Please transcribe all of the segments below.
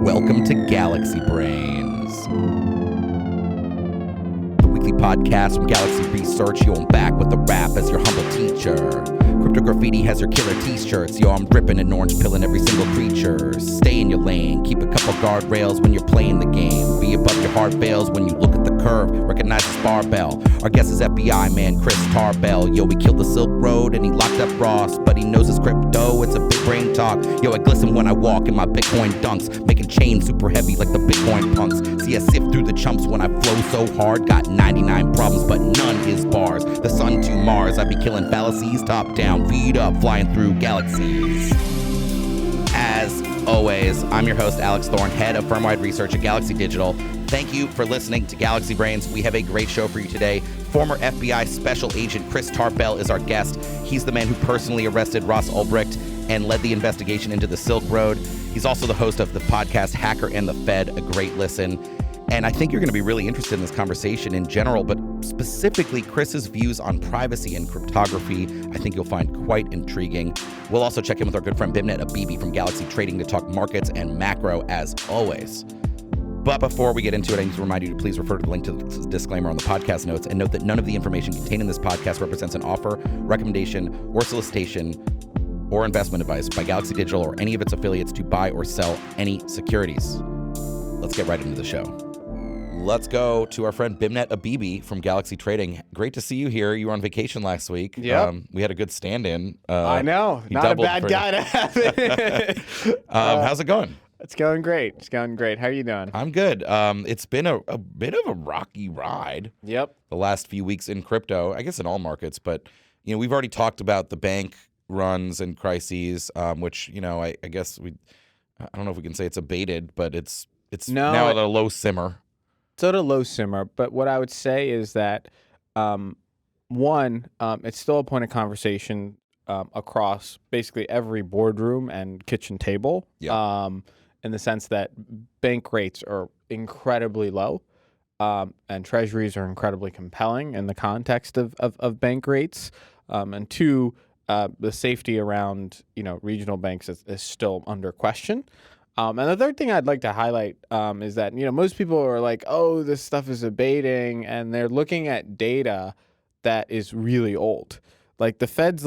Welcome to Galaxy Brains, the weekly podcast from Galaxy Research. Yo, I'm back with a rap as your humble teacher. Cryptography has your killer t-shirts. Yo, I'm ripping an orange pill in every single creature. Stay in your lane, keep a couple guardrails when you're playing the game. Be above your heart fails when you look at the curve. Recognize the barbell. Our guest is FBI man Chris Tarbell. Yo, he killed the Silk Road and he locked up Ross, but he knows his crypto. It's a big brain talk. Yo, I glisten when I walk in my Bitcoin dunks, making chains super heavy like the Bitcoin punks. See, I sift through the chumps when I flow so hard. Got 99 problems, but none is bars. The sun to Mars, I be killing fallacies top down, feet up, flying through galaxies. As always, I'm your host, Alex Thorne, head of firm-wide research at Galaxy Digital. Thank you for listening to Galaxy Brains. We have a great show for you today. Former FBI Special Agent Chris Tarbell is our guest. He's the man who personally arrested Ross Ulbricht and led the investigation into the Silk Road. He's also the host of the podcast Hacker and the Fed, a great listen. And I think you're going to be really interested in this conversation in general, but specifically Chris's views on privacy and cryptography, I think you'll find quite intriguing. We'll also check in with our good friend Beimnet Abebe from Galaxy Trading to talk markets and macro as always. But before we get into it, I need to remind you to please refer to the link to the disclaimer on the podcast notes and note that none of the information contained in this podcast represents an offer, recommendation, or solicitation or investment advice by Galaxy Digital or any of its affiliates to buy or sell any securities. Let's get right into the show. Let's go to our friend Beimnet Abebe from Galaxy Trading. Great to see you here. You were on vacation last week. Yeah. We had a good stand-in. I know. Not a bad guy to have it. How's it going? It's going great. It's going great. How are you doing? I'm good. It's been a bit of a rocky ride. Yep. The last few weeks in crypto, I guess in all markets, but we've already talked about the bank runs and crises, which I guess I don't know if we can say it's abated, but it's now at a low simmer. It's at a low simmer, but what I would say is that it's still a point of conversation across basically every boardroom and kitchen table. Yeah. In the sense that bank rates are incredibly low, and treasuries are incredibly compelling in the context of bank rates. And two, the safety around regional banks is still under question. And the third thing I'd like to highlight is that most people are like, oh, this stuff is abating, and they're looking at data that is really old. Like the Fed's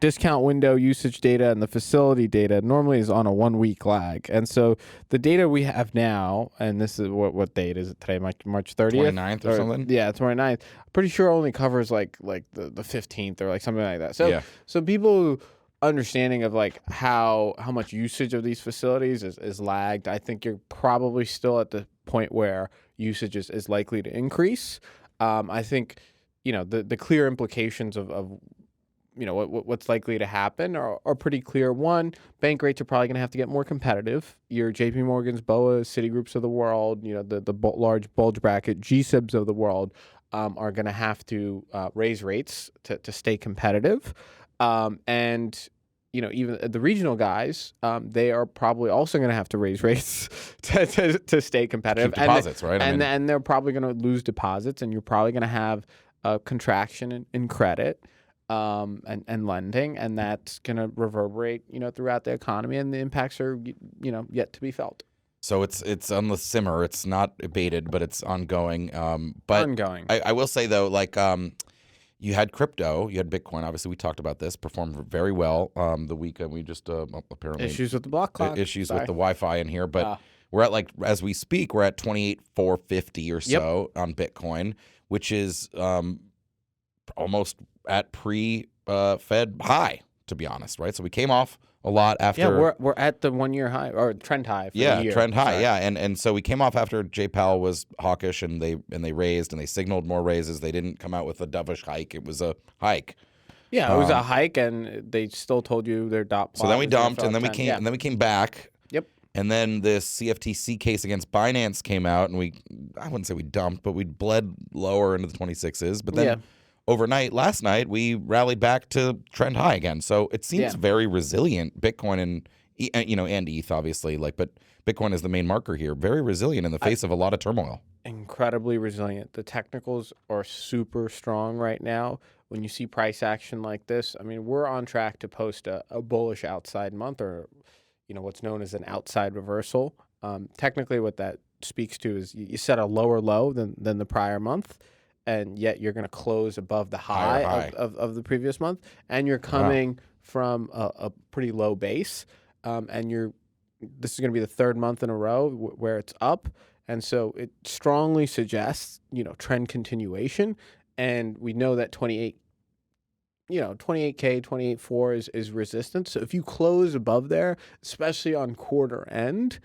discount window usage data and the facility data normally is on a 1 week lag. And so the data we have now, and this is what date is it today? March 30th? 29th or something? Yeah, 29th. Pretty sure only covers like the 15th or like something like that. So yeah. So people understanding of like how much usage of these facilities is lagged. I think you're probably still at the point where usage is likely to increase. I think the clear implications of what's likely to happen are pretty clear. One, bank rates are probably going to have to get more competitive. Your JP Morgans, BOAs, Citigroups of the world, the large bulge bracket GSIBs of the world are going to have to raise rates to stay competitive. And even the regional guys, they are probably also going to have to raise rates to stay competitive. Keep deposits, right? And they're probably going to lose deposits, and you're probably going to have a contraction in credit and lending, and that's going to reverberate, throughout the economy, and the impacts are, yet to be felt. So it's on the simmer. It's not abated, but it's ongoing. Ongoing. I will say though, you had crypto, you had Bitcoin. Obviously, we talked about this. Performed very well the weekend. We just apparently issues with the block clock. Issues with the Wi-Fi in here, but we're at as we speak, we're at 28,450 or so on Bitcoin, which is almost at pre-Fed high, to be honest, right? So we came off a lot after. Yeah, we're at the 1 year high or trend high. For the year. Trend high. Sorry. Yeah, and so we came off after Jay Powell was hawkish, and they raised and they signaled more raises. They didn't come out with a dovish hike. It was a hike. Yeah, it was a hike, and they still told you their dot. So then we dumped, and then we came, and then we came back. Yep. And then this CFTC case against Binance came out, and I wouldn't say we dumped, but we bled lower into the 26s. But then overnight, last night, we rallied back to trend high again. So it seems very resilient. Bitcoin and ETH, obviously, but Bitcoin is the main marker here. Very resilient in the face of a lot of turmoil. Incredibly resilient. The technicals are super strong right now. When you see price action like this, I mean, we're on track to post a bullish outside month, or what's known as an outside reversal. Technically, what that speaks to is you set a lower low than the prior month, and yet you're going to close above the Higher high high. of the previous month, and you're coming from a pretty low base, and this is going to be the third month in a row where it's up, and so it strongly suggests trend continuation, and we know that 28K, 28.4 is resistance. So if you close above there, especially on quarter end,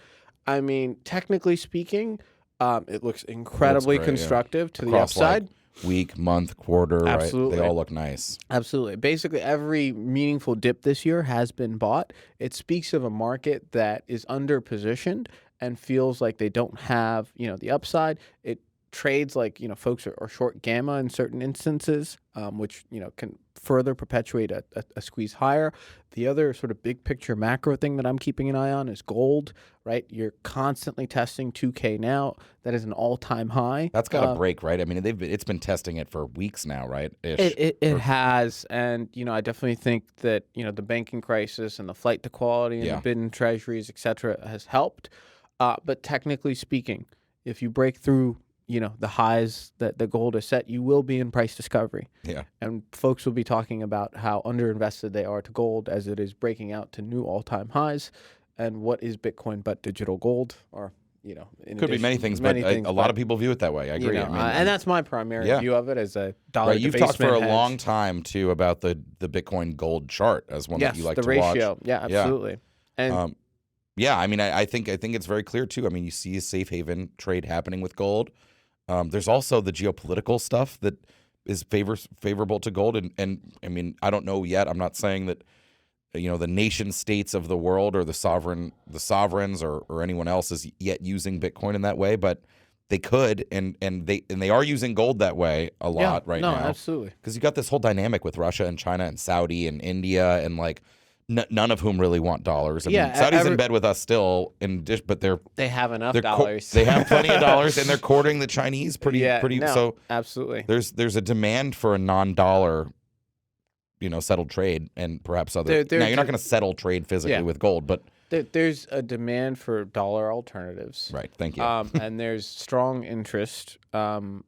I mean, technically speaking, it looks incredibly great, constructive to the Across, upside. like, week, month, quarter, Absolutely. right? They all look nice. Absolutely. Basically, every meaningful dip this year has been bought. It speaks of a market that is underpositioned and feels like they don't have, the upside. It trades like, folks are short gamma in certain instances, which, can further perpetuate a squeeze higher. The other sort of big picture macro thing that I'm keeping an eye on is gold, right? You're constantly testing 2K now. That is an all-time high. That's got to break, right? I mean, it's been testing it for weeks now, right? It has, and I definitely think that the banking crisis and the flight to quality and the bid in treasuries, et cetera, has helped. But technically speaking, if you break through the highs that the gold is set, you will be in price discovery. Yeah. And folks will be talking about how underinvested they are to gold as it is breaking out to new all-time highs. And what is Bitcoin but digital gold? Or, Could be many things, but a lot of people view it that way. I agree. And that's my primary view of it as a dollar Right, you've talked for a long time, too, about the Bitcoin gold chart as one that you like to watch. Yes, the ratio. Yeah, absolutely. And I mean, I think it's very clear, too. I mean, you see a safe haven trade happening with gold. There's also the geopolitical stuff that is favorable to gold. And I mean, I don't know yet. I'm not saying that, the nation states of the world or the sovereigns or anyone else is yet using Bitcoin in that way, but they could, and they are using gold that way a lot right now. No, absolutely. Because you got this whole dynamic with Russia and China and Saudi and India and like none of whom really want dollars. I mean, Saudi's in bed with us still, but they have enough dollars. They have plenty of dollars, and they're courting the Chinese pretty. No, so absolutely. There's a demand for a non-dollar, settled trade, and perhaps other. Now you're not going to settle trade physically with gold, but there's a demand for dollar alternatives. Right. Thank you. And there's strong interest from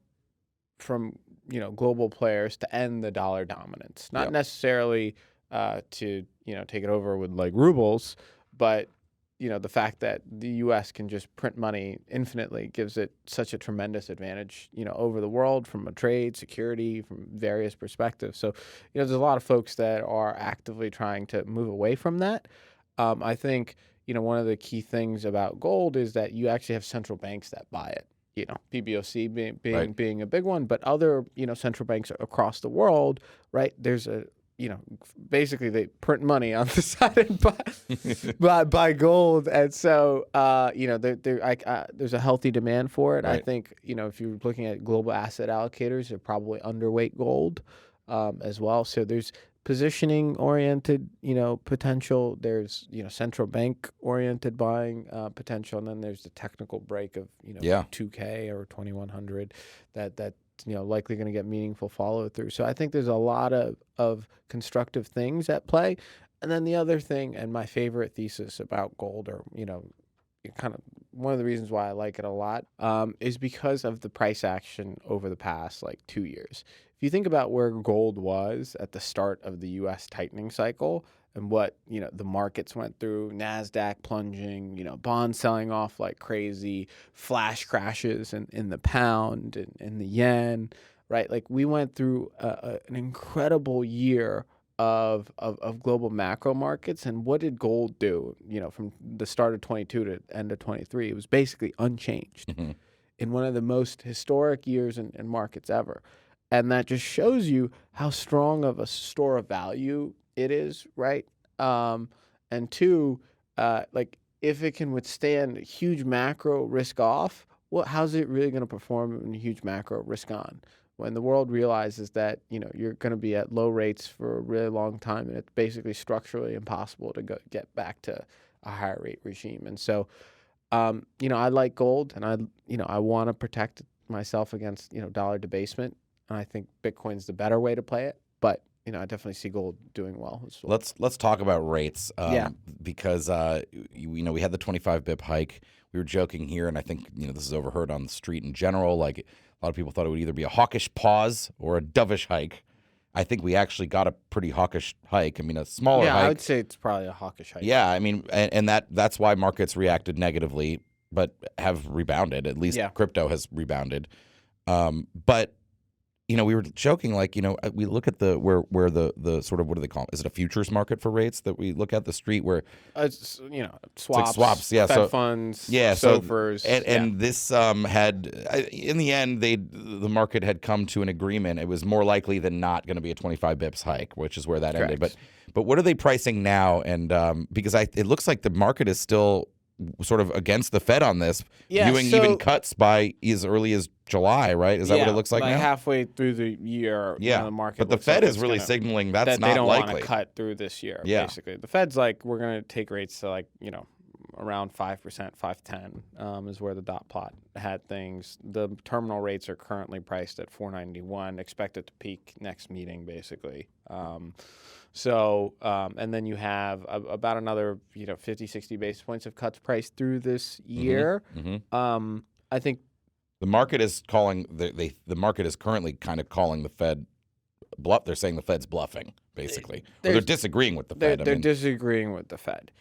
global players to end the dollar dominance, not necessarily to take it over with like rubles, but the fact that the U.S. can just print money infinitely gives it such a tremendous advantage over the world from a trade, security, from various perspectives. So there's a lot of folks that are actively trying to move away from that. I think one of the key things about gold is that you actually have central banks that buy it. PBOC being a big one, but other central banks across the world, right? There's a basically they print money on the side and buy gold, and so there's a healthy demand for it. Right. I think if you're looking at global asset allocators, they're probably underweight gold as well. So there's positioning oriented potential. There's central bank oriented buying potential, and then there's the technical break of 2K or 2100 that's likely going to get meaningful follow through. So I think there's a lot of constructive things at play. And then the other thing, and my favorite thesis about gold, or kind of one of the reasons why I like it a lot, is because of the price action over the past 2 years. If you think about where gold was at the start of the U.S. tightening cycle and what the markets went through, NASDAQ plunging, bonds selling off like crazy, flash crashes in the pound and in the yen, right? Like we went through an incredible year of global macro markets. And what did gold do? From the start of 22 to end of 23, it was basically unchanged in one of the most historic years in markets ever. And that just shows you how strong of a store of value it is, right? And two, if it can withstand huge macro risk off, well, how's it really going to perform in huge macro risk on? When the world realizes that you're going to be at low rates for a really long time, and it's basically structurally impossible to get back to a higher rate regime. And so, I like gold, and I want to protect myself against dollar debasement. And I think Bitcoin's the better way to play it. But I definitely see gold doing well as well. Let's talk about rates. Yeah. Because we had the 25 bip hike. We were joking here, and I think this is overheard on the street in general. Like a lot of people thought it would either be a hawkish pause or a dovish hike. I think we actually got a pretty hawkish hike. I mean, a smaller hike. Yeah, I would say it's probably a hawkish hike. Yeah, I mean, and that's why markets reacted negatively, but have rebounded. At least crypto has rebounded. But we were joking, like, we look at where the sort of, what do they call it? Is it a futures market for rates that we look at the street where it's swaps, like swaps, yeah, Fed funds, SOFRs, and this had in the end the market had come to an agreement. It was more likely than not going to be a 25 bips hike, which is where that ended. But what are they pricing now? And because it looks like the market is still sort of against the Fed on this, viewing even cuts by as early as July, right? Is that what it looks like now? Halfway through the year, the market. But the Fed is really signaling that's that not they don't likely. Want to cut through this year. Yeah. Basically, the Fed's like, we're going to take rates to around 5%, 5.10 is where the dot plot had things. The terminal rates are currently priced at 491. Expect it to peak next meeting, basically. And then you have about another 50, 60 basis points of cuts priced through this year. Mm-hmm. I think the market is calling the market is currently kind of calling the Fed bluff. They're saying the Fed's bluffing, basically. They're disagreeing with the Fed. They're disagreeing with the Fed.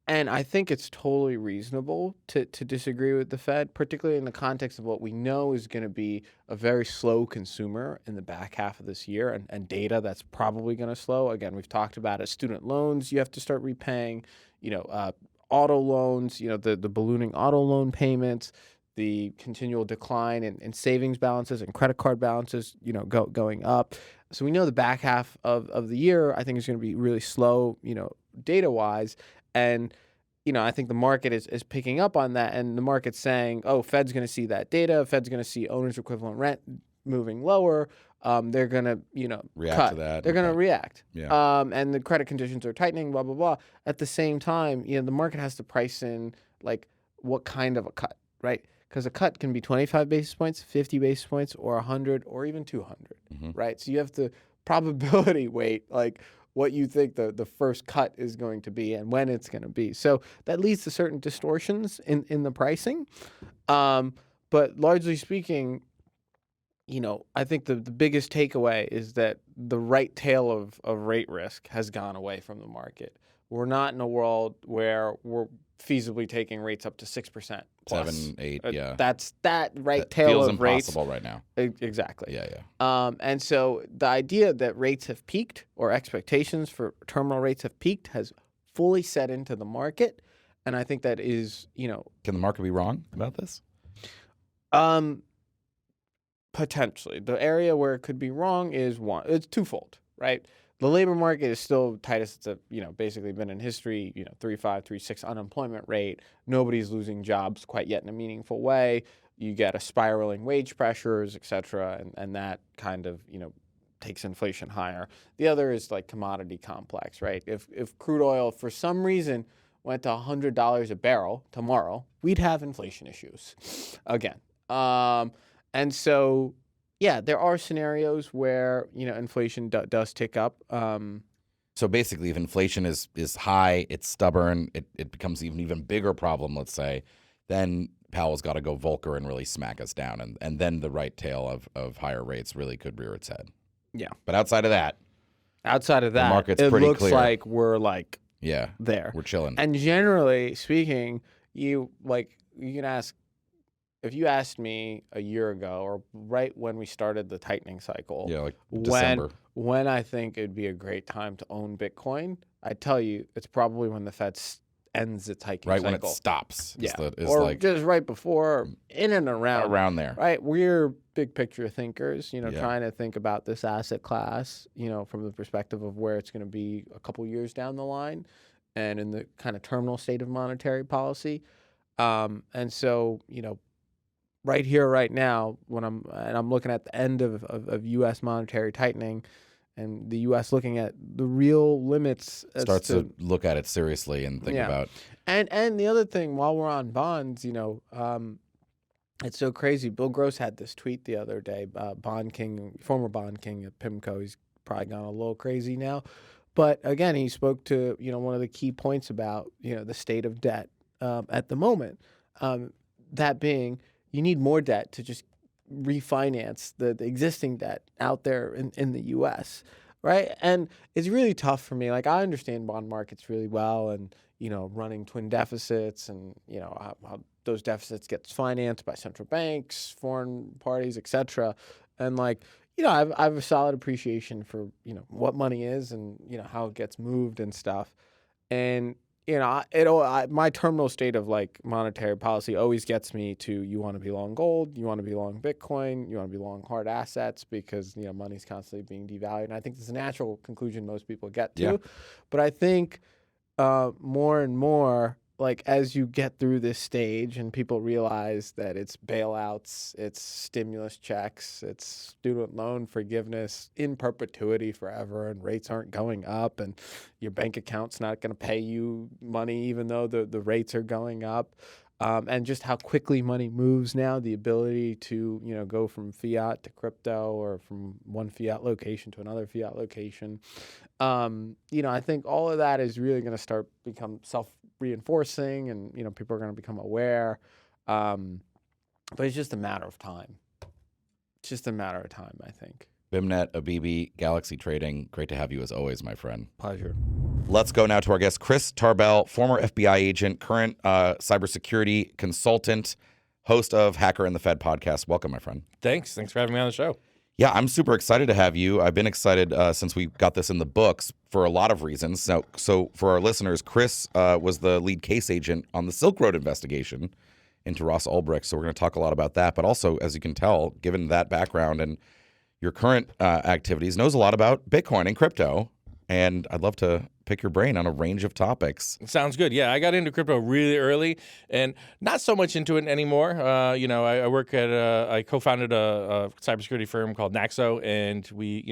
And I think it's totally reasonable to disagree with the Fed, particularly in the context of what we know is going to be a very slow consumer in the back half of this year, and data that's probably going to slow. Again, we've talked about it. Student loans you have to start repaying, auto loans, the ballooning auto loan payments, the continual decline in savings balances and credit card balances, going up. So we know the back half of the year, I think, is going to be really slow, data-wise. And, I think the market is picking up on that, and the market's saying, oh, Fed's going to see that data. Fed's going to see owner's equivalent rent moving lower. They're going to, react cut. to that. They're going to react. Yeah. And the credit conditions are tightening, blah, blah, blah. At the same time, the market has to price in, like, what kind of a cut, right? Because a cut can be 25 basis points, 50 basis points, or 100, or even 200, right? So you have to probability weight, like, what you think the first cut is going to be and when it's going to be. So that leads to certain distortions in the pricing. But largely speaking, I think the biggest takeaway is that the right tail of rate risk has gone away from the market. We're not in a world where we're feasibly taking rates up to 6% plus. 7, 8, yeah. That's that that tail feels of rates. impossible right now. Exactly. Yeah. And so the idea that rates have peaked, or expectations for terminal rates have peaked, has fully set into the market. And I think that is, Can the market be wrong about this? Potentially. The area where it could be wrong is it's twofold, right? The labor market is still tightest it's basically been in history. 3.5, 3.6 unemployment rate. Nobody's losing jobs quite yet in a meaningful way. You get a spiraling wage pressures, et cetera, and that kind of takes inflation higher. The other is like commodity complex, right? If crude oil for some reason went to $100 a barrel tomorrow, we'd have inflation issues again. And so, yeah, there are scenarios where, inflation does tick up. So basically, if inflation is high, it's stubborn, it becomes an even bigger problem, let's say, then Powell's got to go Volcker and really smack us down. And then the right tail of higher rates really could rear its head. Yeah. But outside of that, the market's it pretty looks clear. like we're there. We're chilling. And generally speaking, you can ask, if you asked me a year ago or right when we started the tightening cycle, like December, when I think it'd be a great time to own Bitcoin, I'd tell you it's probably when the Fed ends its hiking cycle. Right when it stops. Yeah. Or just right before, in and around. Around there. Right? We're big picture thinkers, Yeah. trying to think about this asset class, from the perspective of where it's going to be a couple years down the line and in the kind of terminal state of monetary policy. And so, right here, right now, when I'm looking at the end of U.S. monetary tightening, and the U.S. looking at the real limits, starts to look at it seriously and think about. And the other thing, while we're on bonds, it's so crazy. Bill Gross had this tweet the other day. Bond King, former Bond King at PIMCO, he's probably gone a little crazy now. But again, he spoke to, one of the key points about, the state of debt at the moment. That being, you need more debt to just refinance the existing debt out there in the U.S., right? And it's really tough for me. Like, I understand bond markets really well and, running twin deficits and, how those deficits gets financed by central banks, foreign parties, et cetera. And like, I have a solid appreciation for, what money is and, how it gets moved and stuff. And, my terminal state of like monetary policy always gets me to, you want to be long gold, you want to be long Bitcoin, you want to be long hard assets because, money's constantly being devalued. And I think it's a natural conclusion most people get to. Yeah. But I think more and more, like as you get through this stage and people realize that it's bailouts, it's stimulus checks, it's student loan forgiveness in perpetuity forever, and rates aren't going up, and your bank account's not going to pay you money even though the rates are going up, and just how quickly money moves now, the ability to go from fiat to crypto or from one fiat location to another fiat location. I think all of that is really going to become self-reinforcing, and people are going to become aware. But it's just a matter of time. It's just a matter of time, I think. Beimnet Abebe, Galaxy Trading. Great to have you as always, my friend. Pleasure. Let's go now to our guest, Chris Tarbell, former FBI agent, current cybersecurity consultant, host of Hacker and the Fed podcast. Welcome, my friend. Thanks for having me on the show. Yeah, I'm super excited to have you. I've been excited since we got this in the books for a lot of reasons. So for our listeners, Chris was the lead case agent on the Silk Road investigation into Ross Ulbricht. So we're going to talk a lot about that. But also, as you can tell, given that background and your current activities, knows a lot about Bitcoin and crypto. And I'd love to pick your brain on a range of topics. Sounds good. Yeah, I got into crypto really early and not so much into it anymore. I work at I co-founded a cybersecurity firm called Naxo, and we,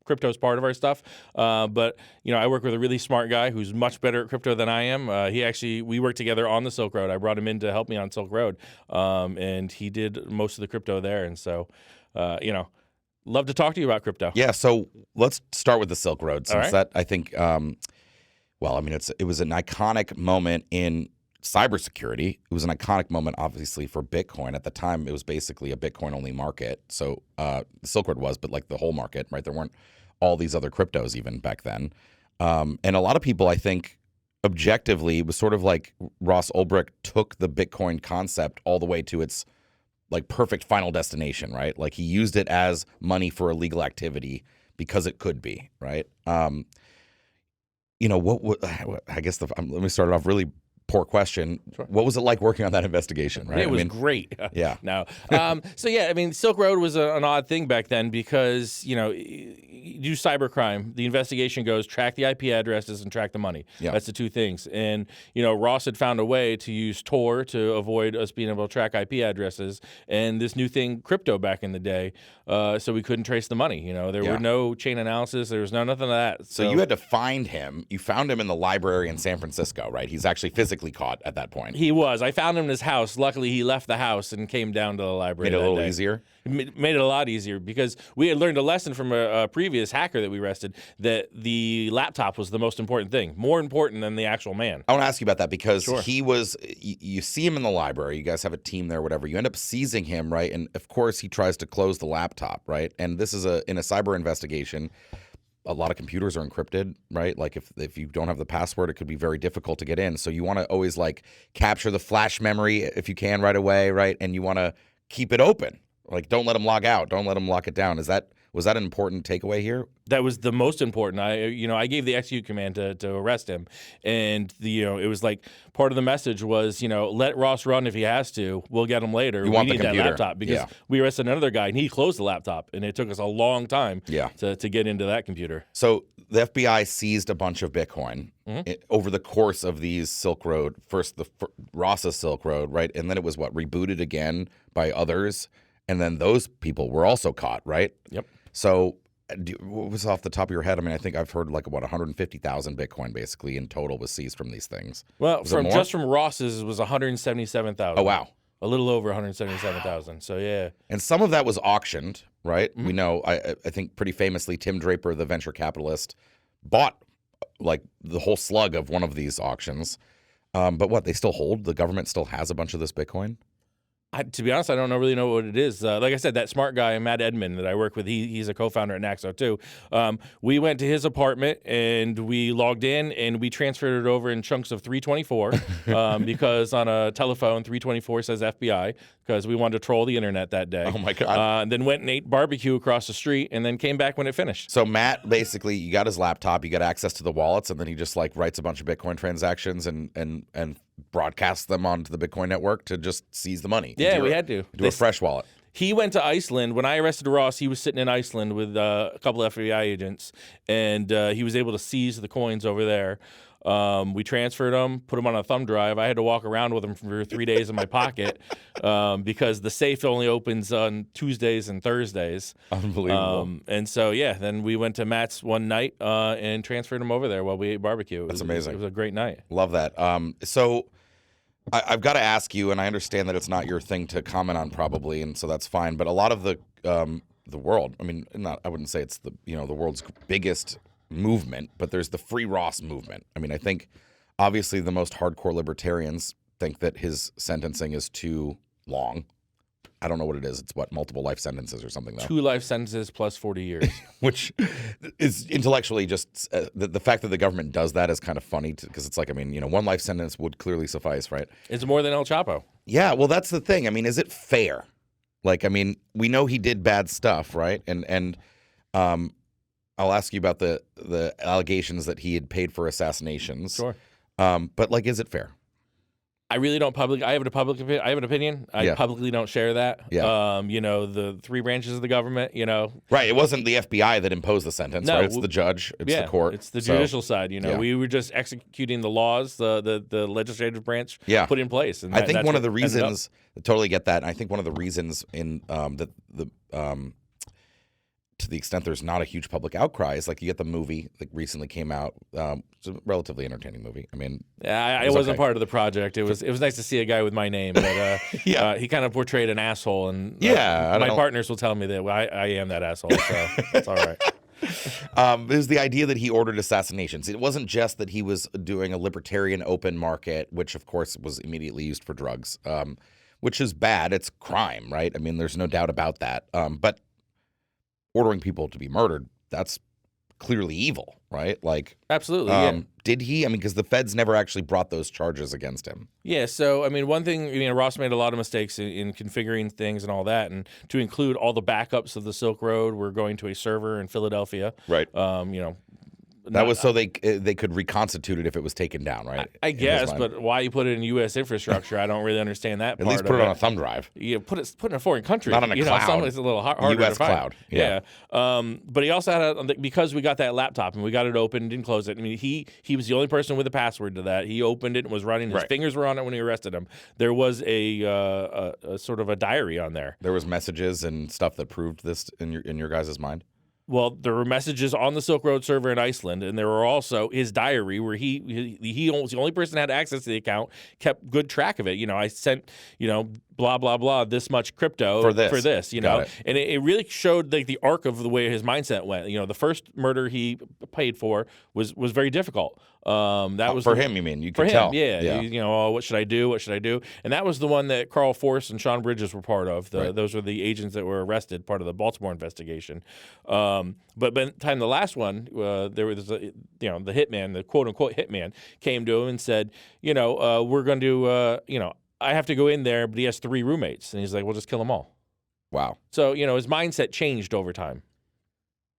crypto is part of our stuff. But I work with a really smart guy who's much better at crypto than I am. We worked together on the Silk Road. I brought him in to help me on Silk Road, and he did most of the crypto there. And so, love to talk to you about crypto. Yeah, so let's start with the Silk Road, since right. that, I think, it was an iconic moment in cybersecurity. It was an iconic moment, obviously, for Bitcoin. At the time, it was basically a Bitcoin-only market. So the Silk Road was, but like the whole market, right? There weren't all these other cryptos even back then. And a lot of people, I think, objectively, it was sort of like Ross Ulbricht took the Bitcoin concept all the way to its like perfect final destination, right? Like he used it as money for illegal activity because it could be, right? I guess let me start it off really poor question. Sure. What was it like working on that investigation, right? It was great. Yeah. No. Silk Road was an odd thing back then because, you do cybercrime. The investigation goes track the IP addresses and track the money. Yeah. That's the two things. And, Ross had found a way to use Tor to avoid us being able to track IP addresses and this new thing, crypto, back in the day. So we couldn't trace the money. There were no chain analysis. There was nothing of that. So you had to find him. You found him in the library in San Francisco, right? He's actually physically caught at that point. He was. I found him in his house. Luckily, he left the house and came down to the library. Made it a little easier? It made it a lot easier because we had learned a lesson from a previous hacker that we arrested that the laptop was the most important thing, more important than the actual man. I want to ask you about that because Sure. he was, you see him in the library, you guys have a team there, whatever, you end up seizing him, right? And of course he tries to close the laptop, right? And this is in a cyber investigation. A lot of computers are encrypted, right? Like if you don't have the password, it could be very difficult to get in. So you want to always like capture the flash memory if you can right away, right? And you want to keep it open. Like don't let them log out. Don't let them lock it down. Was that an important takeaway here? That was the most important. I gave the execute command to arrest him, and it was like part of the message was let Ross run if he has to. We'll get him later. You want need the computer. that laptop because we arrested another guy and he closed the laptop, and it took us a long time to get into that computer. So the FBI seized a bunch of Bitcoin over the course of these Silk Road. First Ross's Silk Road, right, and then it was rebooted again by others, and then those people were also caught, right? Yep. So what was off the top of your head? I mean, I think I've heard 150,000 Bitcoin basically in total was seized from these things. Well, just from Ross's, it was 177,000. Oh, wow. A little over 177,000. So yeah. And some of that was auctioned, right? Mm-hmm. We know, I think pretty famously, Tim Draper, the venture capitalist, bought like the whole slug of one of these auctions. But what, they still hold? The government still has a bunch of this Bitcoin? To be honest, I don't really know what it is. Like I said, that smart guy, Matt Edmond, that I work with, he's a co-founder at Naxo too. We went to his apartment and we logged in and we transferred it over in chunks of 324 because on a telephone, 324 says FBI because we wanted to troll the internet that day. Oh my God. Then went and ate barbecue across the street and then came back when it finished. So Matt, basically, you got his laptop, you got access to the wallets, and then he just like writes a bunch of Bitcoin transactions and broadcasts them onto the Bitcoin network to just seize the money. Yeah, we had to. Do a fresh wallet. He went to Iceland. When I arrested Ross, he was sitting in Iceland with a couple of FBI agents, and he was able to seize the coins over there. We transferred them, put them on a thumb drive. I had to walk around with them for 3 days in my pocket because the safe only opens on Tuesdays and Thursdays. Unbelievable. And so, yeah, then we went to Matt's one night and transferred them over there while we ate barbecue. That's amazing. It was a great night. Love that. So I've got to ask you, and I understand that it's not your thing to comment on probably, and so that's fine, but a lot of the world, I mean, I wouldn't say it's the world's biggest movement, but there's the Free Ross movement. I mean, I think obviously the most hardcore libertarians think that his sentencing is too long. I don't know what it is. It's multiple life sentences or something, though. 2 life sentences plus 40 years. Which is intellectually just the fact that the government does that is kind of funny because it's like, I mean, 1 life sentence would clearly suffice, right? It's more than El Chapo. Yeah, well, that's the thing. I mean, is it fair? Like, I mean, we know he did bad stuff, right? And I'll ask you about the allegations that he had paid for assassinations. Sure. But like, is it fair? I really don't I have an opinion. I publicly don't share that. Yeah. The 3 branches of the government, Right. It wasn't the FBI that imposed the sentence, No, right? It's the judge. It's the court. It's the judicial side. Yeah. We were just executing the laws the legislative branch put in place. And I think one of the reasons, I totally get that. And I think one of the reasons in to the extent there's not a huge public outcry is like you get the movie that recently came out. It's a relatively entertaining movie. I mean, I wasn't part of the project. It was nice to see a guy with my name, but he kind of portrayed an asshole, and my partners will tell me that I am that asshole, so it's all right. It was the idea that he ordered assassinations. It wasn't just that he was doing a libertarian open market, which of course was immediately used for drugs, which is bad. It's crime, right? I mean, there's no doubt about that. But ordering people to be murdered, that's clearly evil, right? Like, absolutely. Did he? I mean, because the feds never actually brought those charges against him. Yeah. So, I mean, one thing, Ross made a lot of mistakes in configuring things and all that, and to include all the backups of the Silk Road, we're going to a server in Philadelphia. Right. That was so they could reconstitute it if it was taken down, right? I guess, but why you put it in U.S. infrastructure, I don't really understand that. At least put it on a thumb drive. Yeah, put it in a foreign country, not on a cloud. It's a little harder U.S. to find. cloud. Yeah. But he also had because we got that laptop and we got it open, didn't close it. I mean, he was the only person with a password to that. He opened it and was running. His fingers were on it when we arrested him. There was a sort of a diary on there. There was messages and stuff that proved this in your guys' mind. Well, there were messages on the Silk Road server in Iceland, and there were also his diary where he was the only person that had access to the account, kept good track of it. I sent, blah, blah, blah, this much crypto for this and it really showed like the arc of the way his mindset went. The first murder he paid for was very difficult. That was for him, you mean? You could for tell. him, yeah. What should I do? What should I do? And that was the one that Carl Force and Sean Bridges were part of. Those were the agents that were arrested, part of the Baltimore investigation. But by the time the last one, there was the hitman, the quote unquote hitman, came to him and said, we're going to, I have to go in there, but he has 3 roommates, and he's like, well, just kill them all. Wow. So his mindset changed over time.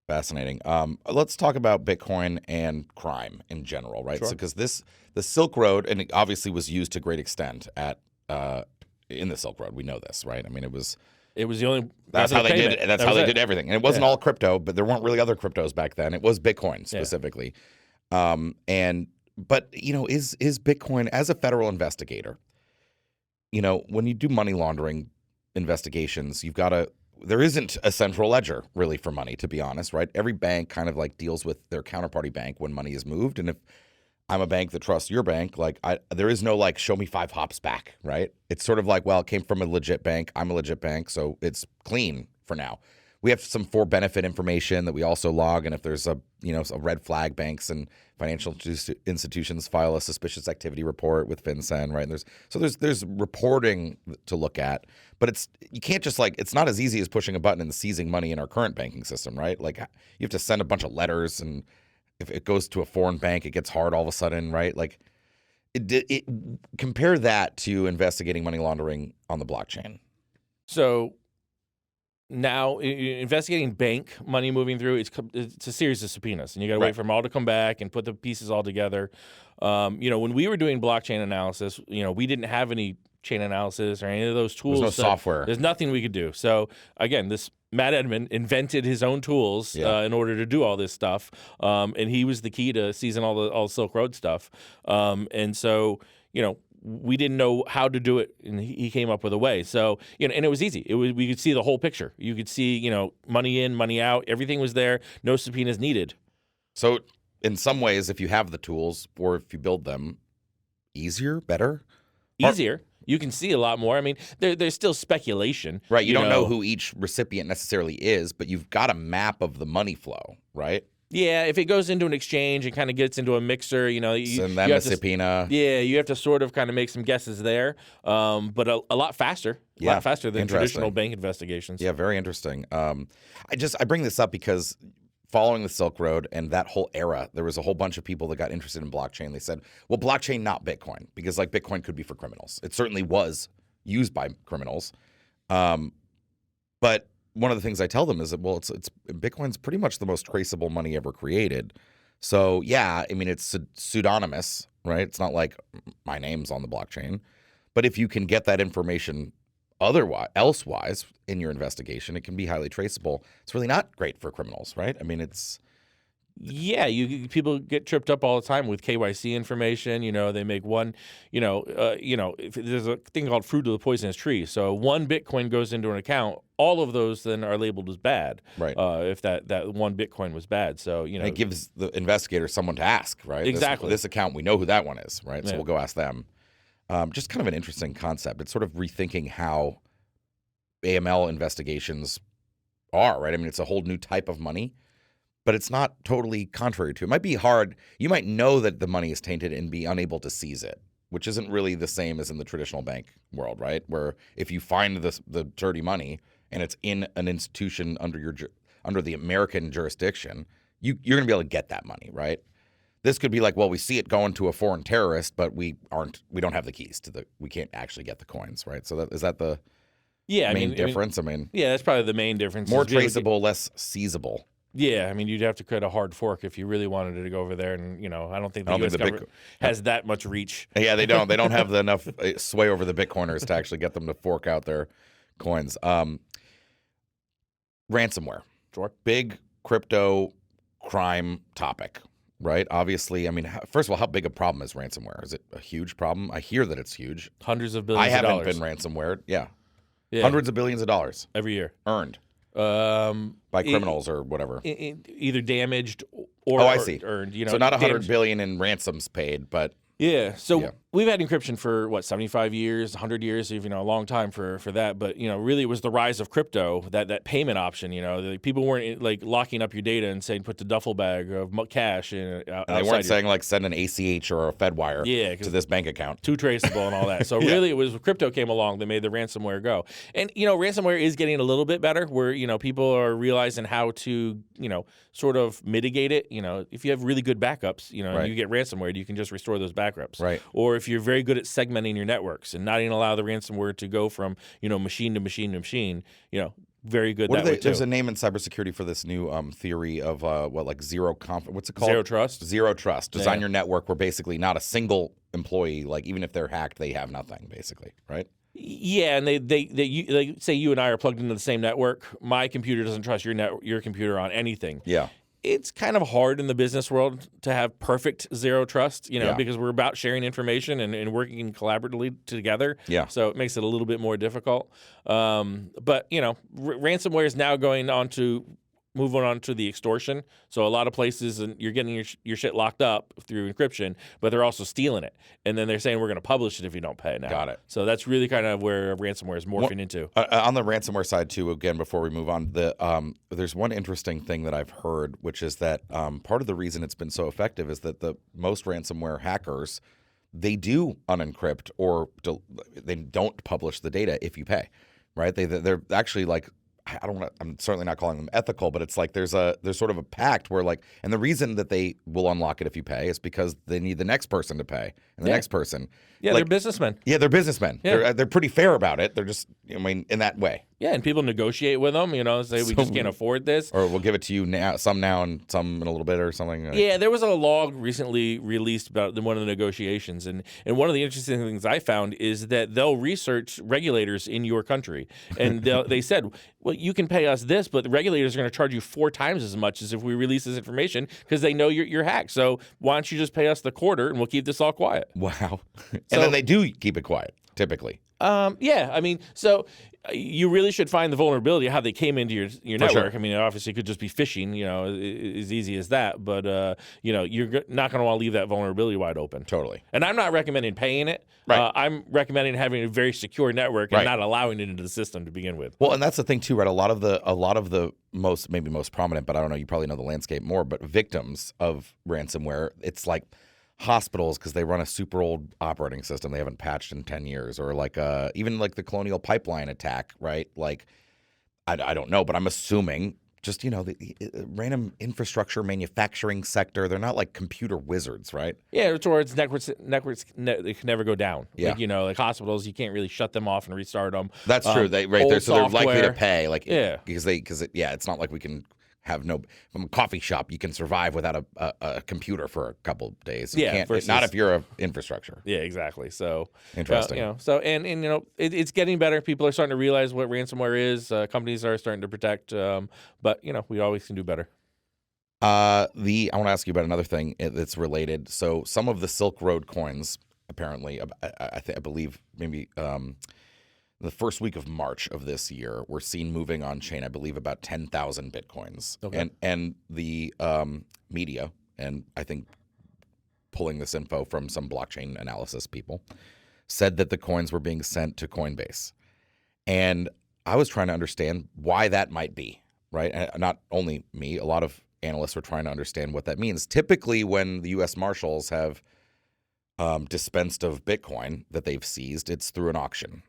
Fascinating. Let's talk about Bitcoin and crime in general, right? Sure. So, because the Silk Road, and it obviously was used to great extent in the Silk Road. We know this, right? I mean, it was the only. That's how they did it. That's how they did everything. And it wasn't all crypto, but there weren't really other cryptos back then. It was Bitcoin specifically. But is Bitcoin, as a federal investigator, when you do money laundering investigations, there isn't a central ledger really for money, to be honest, right? Every bank kind of like deals with their counterparty bank when money is moved. And if I'm a bank that trusts your bank. Like, there is no like, show me 5 hops back, right? It's sort of like, well, it came from a legit bank. I'm a legit bank, so it's clean for now. We have some for benefit information that we also log, and if there's a red flag, banks and financial institutions file a suspicious activity report with FinCEN, right? And there's reporting to look at, but you can't just like, it's not as easy as pushing a button and seizing money in our current banking system, right? Like, you have to send a bunch of letters, and if it goes to a foreign bank, it gets hard all of a sudden, right? Like, compare that to investigating money laundering on the blockchain. So now, investigating bank money moving through, it's a series of subpoenas, and you got to wait for them all to come back and put the pieces all together. When we were doing blockchain analysis, we didn't have any chain analysis or any of those tools. There's no software. There's nothing we could do. So again, this Matt Edmond invented his own tools in order to do all this stuff, and he was the key to seizing all the Silk Road stuff. And so, we didn't know how to do it, and he came up with a way. So, and it was easy. We could see the whole picture. You could see, money in, money out. Everything was there. No subpoenas needed. So, in some ways, if you have the tools, or if you build them, easier, better, easier. You can see a lot more. I mean, there's still speculation. Right. You don't know who each recipient necessarily is, but you've got a map of the money flow, right? Yeah, if it goes into an exchange and kind of gets into a mixer, send them a subpoena. Yeah, you have to sort of kind of make some guesses there, but a lot faster. A lot faster than traditional bank investigations. Yeah, very interesting. I bring this up because following the Silk Road and that whole era, there was a whole bunch of people that got interested in blockchain. They said, well, blockchain, not Bitcoin, because like Bitcoin could be for criminals. It certainly was used by criminals. But one of the things I tell them is that, well, it's Bitcoin's pretty much the most traceable money ever created. So yeah, I mean, it's pseudonymous, right? It's not like my name's on the blockchain. But if you can get that information elsewise in your investigation, it can be highly traceable. It's really not great for criminals, right? I mean, yeah, people get tripped up all the time with KYC information. They make one, if there's a thing called fruit of the poisonous tree. So 1 Bitcoin goes into an account, all of those then are labeled as bad. Right. If that 1 Bitcoin was bad. So, and it gives the investigator someone to ask, right? Exactly. This account, we know who that one is, right? So Yeah. we'll go ask them. Just kind of an interesting concept. It's sort of rethinking how AML investigations are, right? I mean, it's a whole new type of money, but it's not totally contrary to. It might be hard. You might know that the money is tainted and be unable to seize it, which isn't really the same as in the traditional bank world, right? Where if you find the dirty money and it's in an institution under the American jurisdiction, you're going to be able to get that money, right? This could be like, well, we see it going to a foreign terrorist, but we don't have the keys we can't actually get the coins, right? So is that the main difference? Yeah, that's probably the main difference. More traceable, less seizable. Yeah, I mean, you'd have to create a hard fork if you really wanted it to go over there, and I don't think the U.S. government has that much reach. Yeah, they don't. They don't have enough sway over the Bitcoiners to actually get them to fork out their coins. Ransomware, Sure. Big crypto crime topic, right? Obviously, I mean, first of all, how big a problem is ransomware? Is it a huge problem? I hear that it's huge. Hundreds of billions of dollars. I haven't been ransomwared. Yeah, hundreds of billions of dollars every year earned. By criminals or whatever. Either damaged or I see. Earned. So not $100 billion in ransoms paid, but yeah. So we've had encryption for 75 years, 100 years, even a long time for that. But really, it was the rise of crypto, that payment option. People weren't like locking up your data and saying put the duffel bag of cash in. And they weren't saying like send an ACH or a Fed wire to this bank account. Too traceable and all that. So really, it was when crypto came along that made the ransomware go. And ransomware is getting a little bit better, where people are realizing how to sort of mitigate it. If you have really good backups, and you get ransomware, you can just restore those backups. Right. Or if you're very good at segmenting your networks and not even allow the ransomware to go from machine to machine to machine, very good that way too. There's a name in cybersecurity for this new theory of what's it called? Zero trust. Zero trust. Design your network where basically not a single employee, like even if they're hacked, they have nothing, basically, right? Yeah, and they say you and I are plugged into the same network. My computer doesn't trust your computer on anything. Yeah. It's kind of hard in the business world to have perfect zero trust, because we're about sharing information and working collaboratively together. Yeah. So it makes it a little bit more difficult. But ransomware is now going on to moving on to the extortion. So a lot of places, and you're getting your shit locked up through encryption, but they're also stealing it. And then they're saying we're going to publish it if you don't pay now. Got it. So that's really kind of where ransomware is morphing into. On the ransomware side too, again, before we move on, there's one interesting thing that I've heard, which is that part of the reason it's been so effective is that the most ransomware hackers, they do unencrypt or they don't publish the data if you pay, right? They're actually like, I'm certainly not calling them ethical, but it's like there's sort of a pact where like, and the reason that they will unlock it if you pay is because they need the next person to pay and the next person. Yeah, like, they're businessmen. Yeah, they're businessmen. Yeah. They're pretty fair about it. They're just, I mean, in that way. Yeah, and people negotiate with them, say we just can't afford this. Or we'll give it to you now, some and some in a little bit or something. Yeah, there was a log recently released about one of the negotiations. And one of the interesting things I found is that they'll research regulators in your country. And they said, well, you can pay us this, but the regulators are going to charge you 4 times as much as if we release this information because they know you're hacked. So why don't you just pay us the quarter and we'll keep this all quiet? Wow. And then they do keep it quiet, typically. Yeah, I mean, so you really should find the vulnerability, how they came into your network. Sure. I mean, obviously it could just be phishing, as easy as that. But, you're not going to want to leave that vulnerability wide open. Totally. And I'm not recommending paying it. Right. I'm recommending having a very secure network and not allowing it into the system to begin with. Well, and that's the thing too, right? A lot of the most prominent, but I don't know, you probably know the landscape more, but victims of ransomware, it's like hospitals because they run a super old operating system they haven't patched in 10 years, or like even like the Colonial Pipeline attack, right? Like I don't know, but I'm assuming just the random infrastructure manufacturing sector, they're not like computer wizards, right? Yeah, towards networks they can never go down. Yeah. Like hospitals, you can't really shut them off and restart them. That's true. They're likely to pay, like because it's not like we can have from a coffee shop you can survive without a computer for a couple of days. You can't, not if you're a infrastructure. Yeah, exactly. So interesting. It's getting better. People are starting to realize what ransomware is. Companies are starting to protect, but we always can do better. I want to ask you about another thing that's related. So some of the Silk Road coins, apparently, I believe maybe the first week of March of this year, we're seen moving on chain, I believe, about 10,000 Bitcoins. Okay. And the media, and I think pulling this info from some blockchain analysis people, said that the coins were being sent to Coinbase. And I was trying to understand why that might be, right? And not only me, a lot of analysts are trying to understand what that means. Typically, when the U.S. Marshals have dispensed of Bitcoin that they've seized, it's through an auction.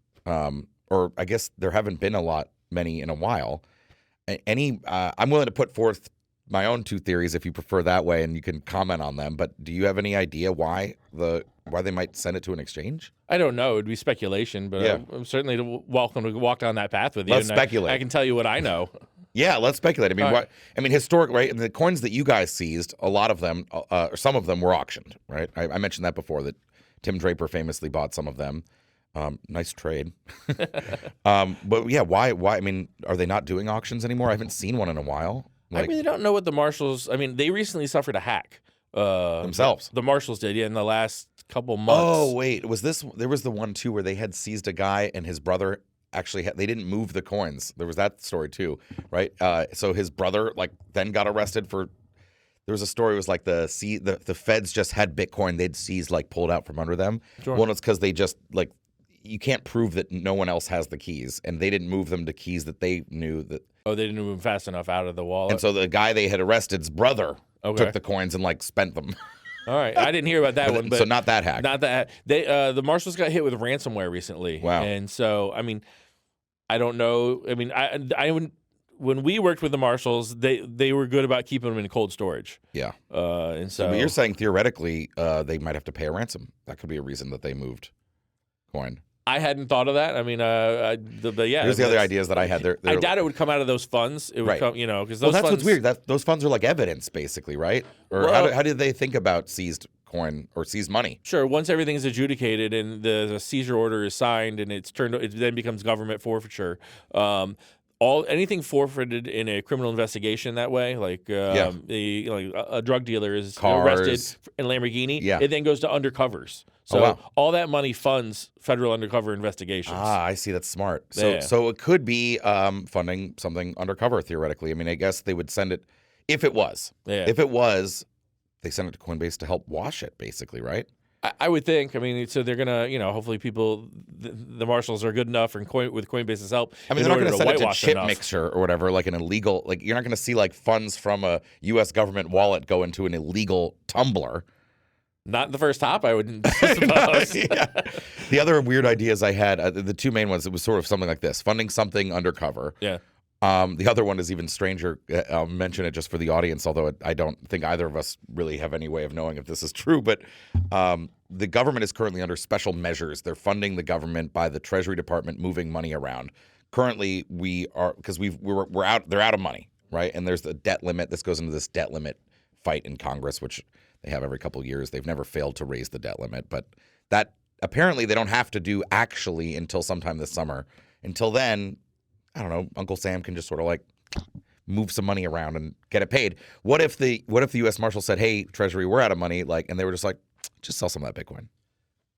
Or I guess there haven't been many in a while. I'm willing to put forth my own 2 theories if you prefer that way, and you can comment on them. But do you have any idea why they might send it to an exchange? I don't know. It would be speculation, but yeah. I'm certainly welcome to walk down that path with you. Let's speculate. I can tell you what I know. Yeah, let's speculate. I mean, historic, right? And the coins that you guys seized, a lot of them, or some of them, were auctioned, right? I mentioned that before, that Tim Draper famously bought some of them. Nice trade. But yeah, why? I mean, are they not doing auctions anymore? I haven't seen one in a while. I really don't know what the Marshals. I mean, they recently suffered a hack themselves. The Marshals did, in the last couple months. Oh wait, there was the one too where they had seized a guy and his brother. Actually, they didn't move the coins. There was that story too, right? So his brother then got arrested for. There was a story. It was like the feds just had Bitcoin they'd seized pulled out from under them. Sure. Well, it's because they just you can't prove that no one else has the keys, and they didn't move them to keys that they knew that. Oh, they didn't move them fast enough out of the wallet. And so the guy they had arrested's brother took the coins and spent them. All right, I didn't hear about that one. But so not that hack. Not that. The Marshals got hit with ransomware recently. Wow. And so I mean, I don't know. I mean, I would. When we worked with the Marshals, they were good about keeping them in cold storage. Yeah. And so but you're saying theoretically they might have to pay a ransom. That could be a reason that they moved coin. I hadn't thought of that. I mean, but yeah. Here's the other ideas that I had. I doubt it would come out of those funds. It would come, because those that's funds. What's weird. Those funds are like evidence, basically, right? Or how did they think about seized coin or seized money? Sure. Once everything is adjudicated and the seizure order is signed and it then becomes government forfeiture. anything forfeited in a criminal investigation that way, like a drug dealer is arrested in Lamborghini, it then goes to undercovers. So all that money funds federal undercover investigations. I see. That's smart. So it could be funding something undercover theoretically. I mean, I guess they would send it if it was. Yeah. If it was, they send it to Coinbase to help wash it, basically, right? I would think. I mean, so they're gonna, hopefully people, the marshals are good enough, and with Coinbase's help. I mean, they're not going to send it to Chip Mixer or whatever, like an illegal. Like you're not going to see like funds from a U.S. government wallet go into an illegal Tumblr. Not in the first hop, I would suppose. The other weird ideas I had, the two main ones, it was sort of something like this: funding something undercover. Yeah. The other one is even stranger. I'll mention it just for the audience, although I don't think either of us really have any way of knowing if this is true. But the government is currently under special measures. They're funding the government by the Treasury Department moving money around. Currently, we are because we're out. They're out of money, right? And there's the debt limit. This goes into this debt limit fight in Congress, which they have every couple of years. They've never failed to raise the debt limit, but that apparently they don't have to do actually until sometime this summer. Until then, I don't know, Uncle Sam can just sort of like move some money around and get it paid. What if the U.S. Marshal said, "Hey, Treasury, we're out of money," and they were just like, "Just sell some of that Bitcoin."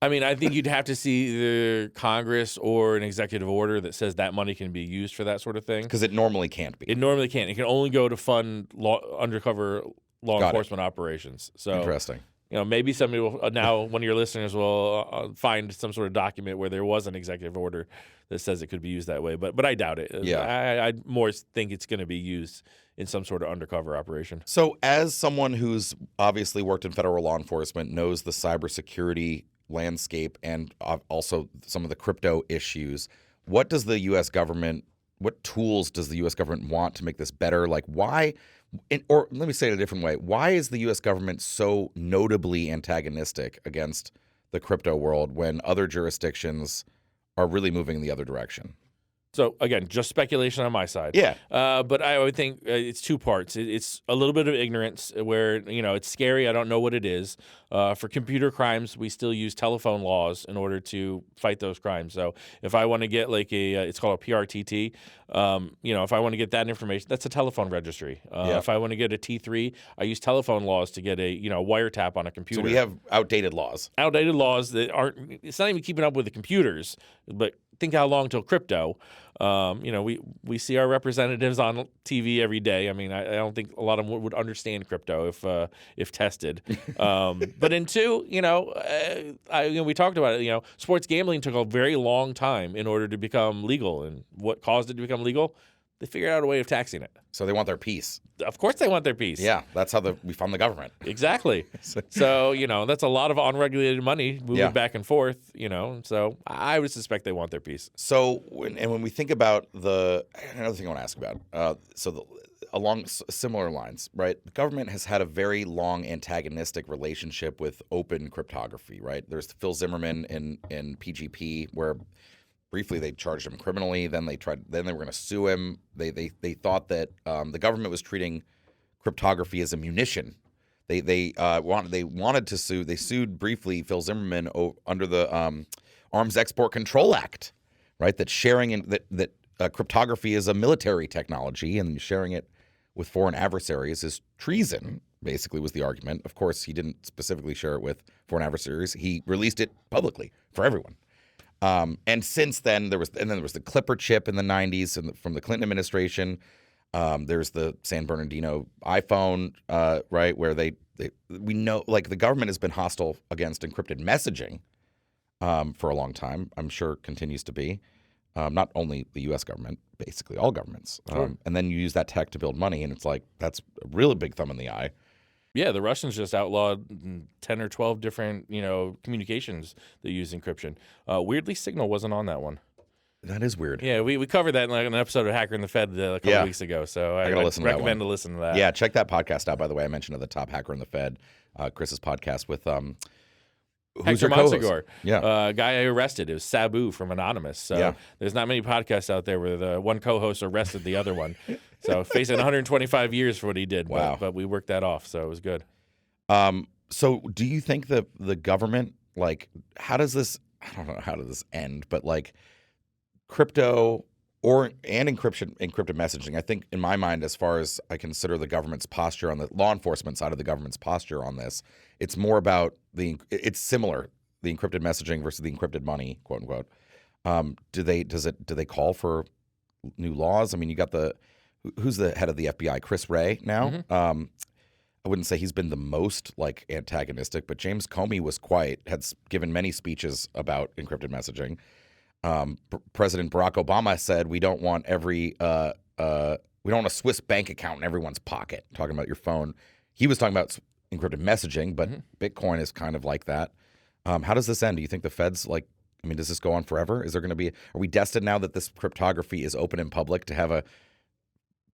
I mean, I think you'd have to see either Congress or an executive order that says that money can be used for that sort of thing. Because it normally can't be. It normally can't. It can only go to fund undercover law enforcement operations. So interesting. Maybe somebody will now. One of your listeners will find some sort of document where there was an executive order that says it could be used that way. But I doubt it. Yeah, I more think it's going to be used in some sort of undercover operation. So, as someone who's obviously worked in federal law enforcement, knows the cybersecurity landscape and also some of the crypto issues, what does the U.S. government? What tools does the U.S. government want to make this better? Like, why? Or let me say it a different way. Why is the U.S. government so notably antagonistic against the crypto world when other jurisdictions are really moving in the other direction? So, again, just speculation on my side. Yeah. But I would think it's two parts. It's a little bit of ignorance where, it's scary. I don't know what it is. For computer crimes, we still use telephone laws in order to fight those crimes. So if I want to get like it's called a PRTT, if I want to get that information, that's a telephone registry. If I want to get a T3, I use telephone laws to get a, wiretap on a computer. So we have outdated laws. Outdated laws that aren't, it's not even keeping up with the computers, but think how long till crypto. We see our representatives on TV every day. I mean, I don't think a lot of them would understand crypto if tested. But in two, we talked about it. Sports gambling took a very long time in order to become legal, and what caused it to become legal? They figured out a way of taxing it. So they want their piece. Of course they want their piece. Yeah, that's how we fund the government. Exactly. So, that's a lot of unregulated money moving back and forth, So I would suspect they want their piece. So when we think about another thing I want to ask about, along similar lines, right? The government has had a very long antagonistic relationship with open cryptography, right? There's Phil Zimmerman in PGP where briefly they charged him criminally. Then they were going to sue him. They thought that the government was treating cryptography as a munition. They wanted to sue. They sued briefly Phil Zimmerman under the Arms Export Control Act, right? That that cryptography is a military technology and sharing it with foreign adversaries is treason. Basically, was the argument. Of course, he didn't specifically share it with foreign adversaries. He released it publicly for everyone. And since then, there was the Clipper chip in the 90s from the Clinton administration. There's the San Bernardino iPhone, right, where we know, like, the government has been hostile against encrypted messaging for a long time. I'm sure continues to be. Not only the U.S. government, basically all governments. Sure. And then you use that tech to build money, and it's like that's a really big thumb in the eye. Yeah, the Russians just outlawed 10 or 12 different, communications that use encryption. Weirdly, Signal wasn't on that one. That is weird. Yeah, we covered that in an episode of Hacker in the Fed a couple weeks ago. So I recommend to listen to that. Yeah, check that podcast out, by the way. I mentioned at the top, Hacker in the Fed, Chris's podcast with who's Hector your co-host? Montsegur, Yeah. guy I arrested. It was Sabu from Anonymous. So there's not many podcasts out there where the one co-host arrested the other one. So facing 125 years for what he did. Wow. But we worked that off, so it was good. So do you think that the government, like, how does this, I don't know how does this end, but like crypto and encrypted messaging. I think in my mind, as far as I consider the government's posture on the law enforcement side of the government's posture on this, it's more about it's similar, the encrypted messaging versus the encrypted money, quote unquote. Do they call for new laws? I mean, you got who's the head of the FBI, Chris Wray now. Mm-hmm. I wouldn't say he's been the most like antagonistic, but James Comey had given many speeches about encrypted messaging. President Barack Obama said we don't want we don't want a Swiss bank account in everyone's pocket. Talking about your phone, he was talking about encrypted messaging, but Bitcoin is kind of like that. How does this end? Do you think the feds does this go on forever? Is there going to be? Are we destined now that this cryptography is open in public to have a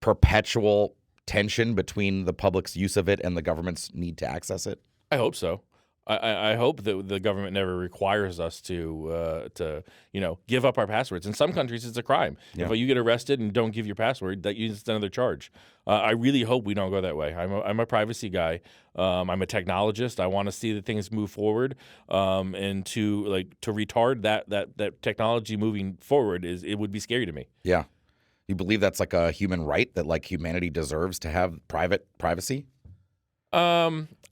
perpetual tension between the public's use of it and the government's need to access it? I hope so. I hope that the government never requires us to give up our passwords. In some countries, it's a crime. Yeah. If you get arrested and don't give your password, that is another charge. I really hope we don't go that way. I'm a privacy guy. I'm a technologist. I want to see that things move forward, and to retard that technology moving forward it would be scary to me. Yeah. You believe that's like a human right that like humanity deserves to have privacy?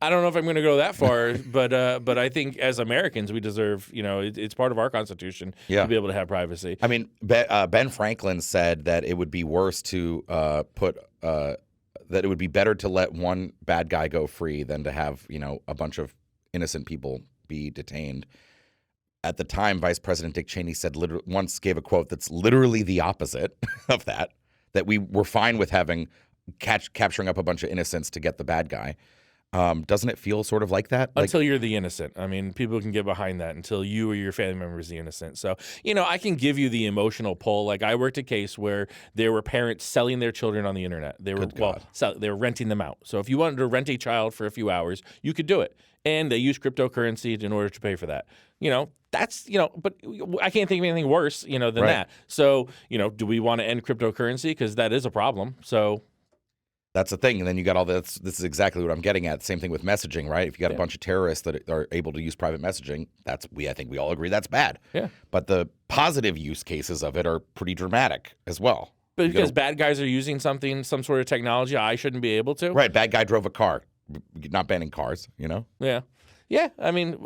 I don't know if I'm going to go that far, but I think as Americans we deserve, it's part of our Constitution to be able to have privacy. I mean, Ben Franklin said that it would be worse to that it would be better to let one bad guy go free than to have a bunch of innocent people be detained. At the time, Vice President Dick Cheney once gave a quote that's literally the opposite of that we were fine with having capturing up a bunch of innocents to get the bad guy. Doesn't it feel sort of like that? Until you're the innocent. I mean, people can get behind that until you or your family member is the innocent. So, I can give you the emotional pull. Like I worked a case where there were parents selling their children on the internet. They were they were renting them out. So if you wanted to rent a child for a few hours, you could do it. And they use cryptocurrency in order to pay for that. That's, but I can't think of anything worse, than that. So, do we want to end cryptocurrency? Because that is a problem. So that's the thing. And then you got all this. This is exactly what I'm getting at. Same thing with messaging, right? If you got a bunch of terrorists that are able to use private messaging, I think we all agree that's bad. Yeah. But the positive use cases of it are pretty dramatic as well. But because bad guys are using some sort of technology I shouldn't be able to. Right. Bad guy drove a car. Not banning cars, Yeah. Yeah. I mean,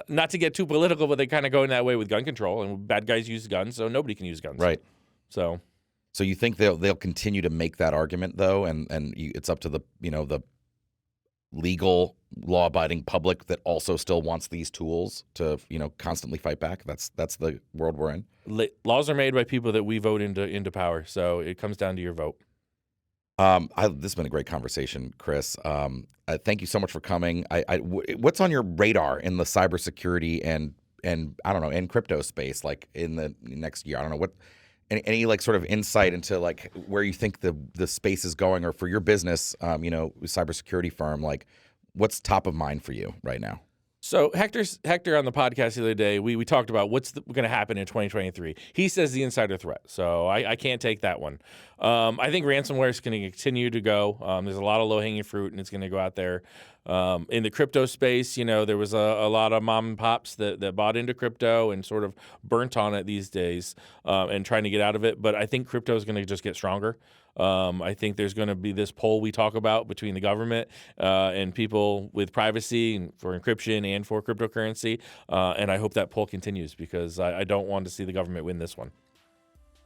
not to get too political, but they kind of go in that way with gun control. And bad guys use guns, so nobody can use guns. Right. So you think they'll continue to make that argument though, and it's up to the the legal law-abiding public that also still wants these tools to constantly fight back. That's the world we're in. Laws are made by people that we vote into power, so it comes down to your vote. This has been a great conversation, Chris. Thank you so much for coming. What's on your radar in the cybersecurity and I don't know, in crypto space, like in the next year? I don't know what. Any like sort of insight into like where you think the space is going, or for your business, cybersecurity firm, like what's top of mind for you right now? So Hector on the podcast the other day, we talked about what's going to happen in 2023. He says the insider threat, so I can't take that one. I think ransomware is going to continue to go. There's a lot of low-hanging fruit, and it's going to go out there. In the crypto space, there was a lot of mom and pops that bought into crypto and sort of burnt on it these days and trying to get out of it. But I think crypto is going to just get stronger. I think there's going to be this pull we talk about between the government and people with privacy for encryption and for cryptocurrency. And I hope that pull continues because I don't want to see the government win this one.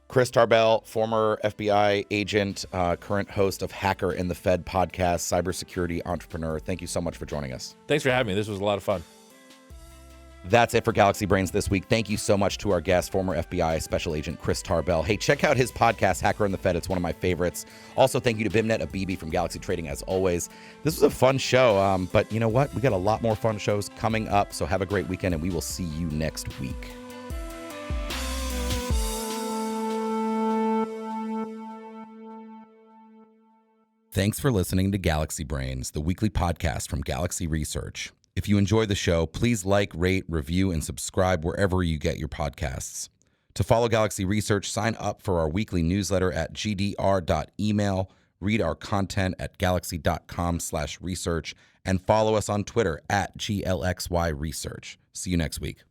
Chris Tarbell, former FBI agent, current host of Hacker in the Fed podcast, cybersecurity entrepreneur. Thank you so much for joining us. Thanks for having me. This was a lot of fun. That's it for Galaxy Brains this week. Thank you so much to our guest, former FBI Special Agent Chris Tarbell. Hey, check out his podcast, Hacker in the Fed. It's one of my favorites. Also, thank you to Beimnet Abebe from Galaxy Trading, as always. This was a fun show, but you know what? We got a lot more fun shows coming up, so have a great weekend, and we will see you next week. Thanks for listening to Galaxy Brains, the weekly podcast from Galaxy Research. If you enjoy the show, please like, rate, review, and subscribe wherever you get your podcasts. To follow Galaxy Research, sign up for our weekly newsletter at gdr.email, read our content at galaxy.com/research, and follow us on Twitter at GLXYResearch. See you next week.